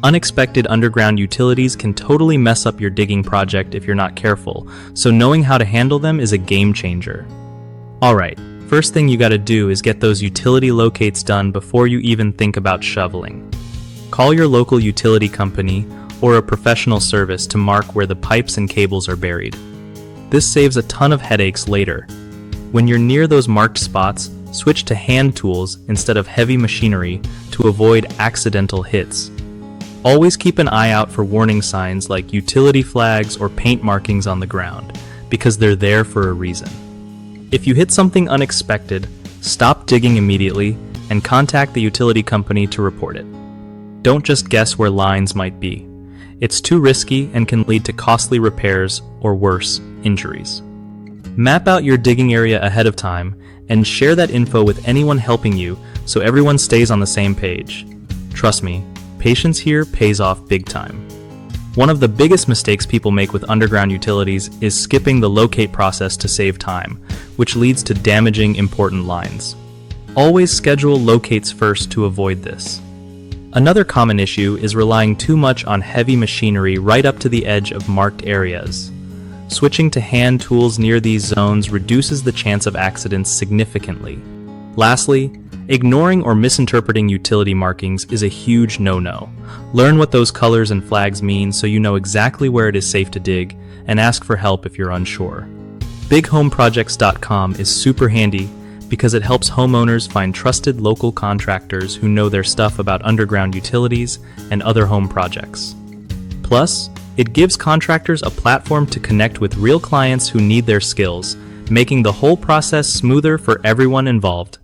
Unexpected underground utilities can totally mess up your digging project if you're not careful, so knowing how to handle them is a game changer. Alright, first thing you gotta do is get those utility locates done before you even think about shoveling. Call your local utility company or a professional service to mark where the pipes and cables are buried. This saves a ton of headaches later. When you're near those marked spots, switch to hand tools instead of heavy machinery to avoid accidental hits. Always keep an eye out for warning signs like utility flags or paint markings on the ground, because they're there for a reason. If you hit something unexpected, stop digging immediately and contact the utility company to report it. Don't just guess where lines might be. It's too risky and can lead to costly repairs or worse, injuries. Map out your digging area ahead of time and share that info with anyone helping you so everyone stays on the same page. Trust me, patience here pays off big time. One of the biggest mistakes people make with underground utilities is skipping the locate process to save time, which leads to damaging important lines. Always schedule locates first to avoid this. Another common issue is relying too much on heavy machinery right up to the edge of marked areas. Switching to hand tools near these zones reduces the chance of accidents significantly. Lastly, ignoring or misinterpreting utility markings is a huge no-no. Learn what those colors and flags mean so you know exactly where it is safe to dig, and ask for help if you're unsure. BigHomeProjects.com is super handy because it helps homeowners find trusted local contractors who know their stuff about underground utilities and other home projects. Plus, it gives contractors a platform to connect with real clients who need their skills, making the whole process smoother for everyone involved.